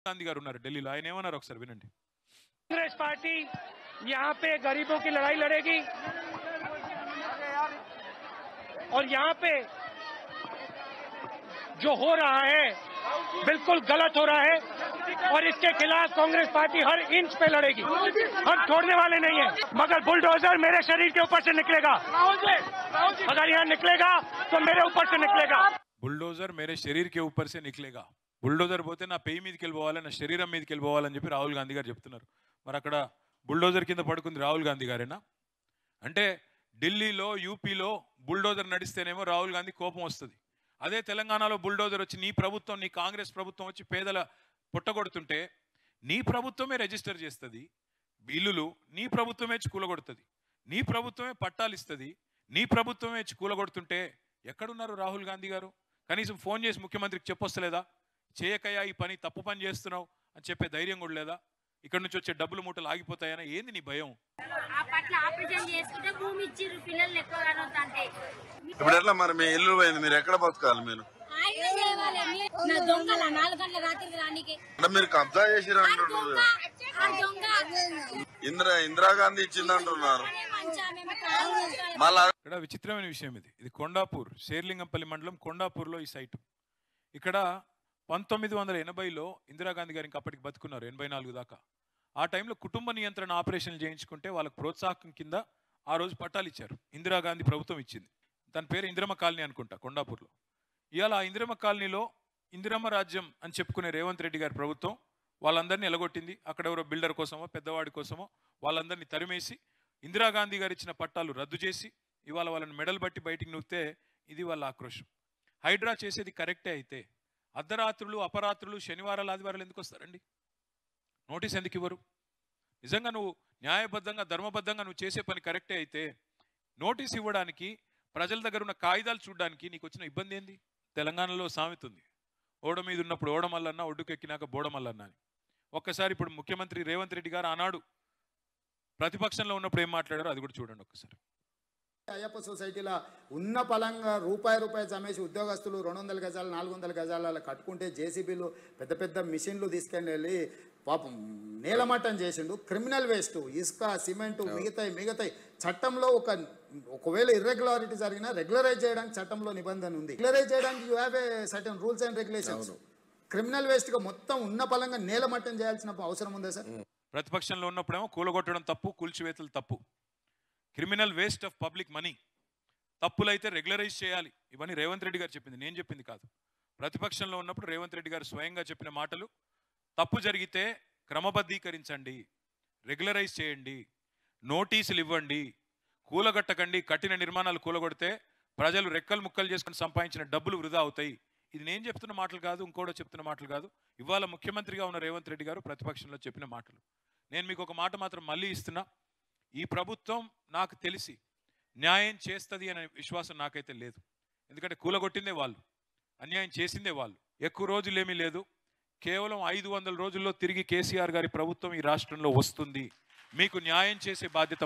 गांधी गारू उन्नारू ఢిల్లీలో ఆయన ఏమన్నారు ఒకసారి వినండి. कांग्रेस पार्टी यहाँ पे गरीबों की लड़ाई लड़ेगी और यहाँ पे जो हो रहा है बिल्कुल गलत हो रहा है और इसके खिलाफ कांग्रेस पार्टी हर इंच पे लड़ेगी। हम छोड़ने वाले नहीं है, मगर बुलडोजर मेरे शरीर के ऊपर से निकलेगा। अगर यहाँ निकलेगा तो मेरे ऊपर से निकलेगा। బుల్డోజర్ మేరే శరీర్ కే ऊपर से निकलेगा. బుల్డోజర్ పోతే నా పెయి మీదకి వెళ్ళిపోవాలి, నా శరీరం మీదకి వెళ్ళిపోవాలని చెప్పి రాహుల్ గాంధీ గారు చెప్తున్నారు. మరి అక్కడ బుల్డోజర్ కింద పడుకుంది రాహుల్ గాంధీ గారేనా? అంటే ఢిల్లీలో యూపీలో బుల్డోజర్ నడిస్తేనేమో రాహుల్ గాంధీ కోపం వస్తుంది. అదే తెలంగాణలో బుల్డోజర్ వచ్చి నీ ప్రభుత్వం, నీ కాంగ్రెస్ ప్రభుత్వం వచ్చి పేదల పుట్టగొడుతుంటే నీ ప్రభుత్వమే రిజిస్టర్ చేస్తుంది బిల్లులు, నీ ప్రభుత్వమే కూలగొడుతుంది, నీ ప్రభుత్వమే పట్టాలు ఇస్తుంది, నీ ప్రభుత్వమే కూలగొడుతుంటే ఎక్కడున్నారు రాహుల్ గాంధీ గారు? కనీసం ఫోన్ చేసి ముఖ్యమంత్రికి చెప్పొస్తలేదా? చేయకయ్యా ఈ పని, తప్పు పని చేస్తున్నావు అని చెప్పే ధైర్యం కూడా లేదా? ఇక్కడ నుంచి వచ్చే డబ్బులు మూటలు ఆగిపోతాయనా? ఏంది నీ భయం? ఇప్పుడు ఎట్లా మరి మీ ఇల్లు పోయింది, మీరు ఎక్కడ బతకాలి? మీరు మీరు కబ్జా చేసిరు అంటున్నారు, ఇందిరాగాంధీ ఇచ్చిందంటున్నారు. మళ్ళా ఇక్కడ విచిత్రమైన విషయం ఇది కొండాపూర్, శేర్లింగంపల్లి మండలం కొండాపూర్లో ఈ సైటు. ఇక్కడ 1980లో ఇందిరాగాంధీ గారు ఇంకా అప్పటికి బతుకున్నారు, 84 దాకా. ఆ టైంలో కుటుంబ నియంత్రణ ఆపరేషన్లు చేయించుకుంటే వాళ్ళకు ప్రోత్సాహకం కింద ఆ రోజు పట్టాలు ఇచ్చారు, ఇందిరాగాంధీ ప్రభుత్వం ఇచ్చింది. దాని పేరు ఇందిరమ్మ కాలనీ అనుకుంటా కొండాపూర్లో. ఇవాళ ఆ ఇందిరమ్మ కాలనీలో ఇందిరమ్మ రాజ్యం అని చెప్పుకునే రేవంత్ రెడ్డి గారి ప్రభుత్వం వాళ్ళందరినీ ఎలగొట్టింది. అక్కడ ఎవరో బిల్డర్ కోసమో పెద్దవాడి కోసమో వాళ్ళందరినీ తరిమేసి ఇందిరాగాంధీ గారు ఇచ్చిన పట్టాలు రద్దు చేసి ఇవాళ వాళ్ళని మెడల్ బట్టి బయటికి నూకితే ఇది వాళ్ళ ఆక్రోషం. హైడ్రా చేసేది కరెక్టే అయితే అర్ధరాత్రులు, అపరాత్రులు, శనివారాలు, ఆదివారాలు ఎందుకు వస్తారండి? నోటీస్ ఎందుకు ఇవ్వరు? నిజంగా నువ్వు న్యాయబద్ధంగా, ధర్మబద్ధంగా నువ్వు చేసే పని కరెక్టే అయితే నోటీస్ ఇవ్వడానికి, ప్రజల దగ్గర ఉన్న కాగితాలు చూడడానికి నీకు వచ్చిన ఇబ్బంది ఏంది? తెలంగాణలో సామెత ఉంది, ఓడ మీద ఉన్నప్పుడు ఓడమల్లన్నా, ఒడ్డుకెక్కినాక బోడమల్లన్నా అని. ఒక్కసారి ఇప్పుడు ముఖ్యమంత్రి రేవంత్ రెడ్డి గారు ఆనాడు ప్రతిపక్షంలో ఉన్నప్పుడు ఏం మాట్లాడారో అది కూడా చూడండి ఒక్కసారి. అయ్యప్ప సొసైటీలో ఉన్న పలంగా రూపాయి జమేసి ఉద్యోగస్తులు 200 గజాలు 400 గజాల కట్టుకుంటే జేసీబీలు పెద్ద పెద్ద మిషన్లు తీసుకెళ్ళి పాపం నేలమట్టం చేసిండు. క్రిమినల్ వేస్ట్, ఇసుక, సిమెంటు, మిగతాయి చట్టంలో ఒకవేళ ఇర్రెగ్యులారిటీ జరిగినా రెగ్యులరైజ్ చేయడానికి చట్టంలో నిబంధన ఉంది. రెగ్యులరైజ్ చేయడానికి you have a certain rules and regulations. Criminal వేస్ట్గా మొత్తం ఉన్న పలంగా నేలమట్టం చేయాల్సిన అవసరం ఉందా సార్? ప్రతిపక్షంలో ఉన్నప్పుడేమో కూలగొట్టడం తప్పు, కూల్చివేతలు తప్పు, criminal waste of public money, తప్పులైతే రెగ్యులరైజ్ చేయాలి. ఇవన్నీ రేవంత్ రెడ్డి గారు చెప్పింది, నేను చెప్పింది కాదు. ప్రతిపక్షంలో ఉన్నప్పుడు రేవంత్ రెడ్డి గారు స్వయంగా చెప్పిన మాటలు. తప్పు జరిగితే క్రమబద్ధీకరించండి, రెగ్యులరైజ్ చేయండి, నోటీసులు ఇవ్వండి, కూలగట్టకండి. కఠిన నిర్మాణాలు కూలగొడితే ప్రజలు రెక్కలు ముక్కలు చేసుకుని సంపాదించిన డబ్బులు వృధా అవుతాయి. ఇది నేను చెప్తున్న మాటలు కాదు, ఇంకోటో చెప్తున్న మాటలు కాదు. ఇవాళ ముఖ్యమంత్రిగా ఉన్న రేవంత్ రెడ్డి గారు ప్రతిపక్షంలో చెప్పిన మాటలు. నేను మీకు ఒక మాట మాత్రం మళ్ళీ ఇస్తున్నా, ఈ ప్రభుత్వం నాకు తెలిసి న్యాయం చేస్తుంది అనే విశ్వాసం నాకైతే లేదు. ఎందుకంటే కూలగొట్టిందే వాళ్ళు, అన్యాయం చేసిందే వాళ్ళు. ఎక్కువ రోజులేమీ లేదు, కేవలం 500 రోజుల్లో తిరిగి కేసీఆర్ గారి ప్రభుత్వం ఈ రాష్ట్రంలో వస్తుంది. మీకు న్యాయం చేసే బాధ్యత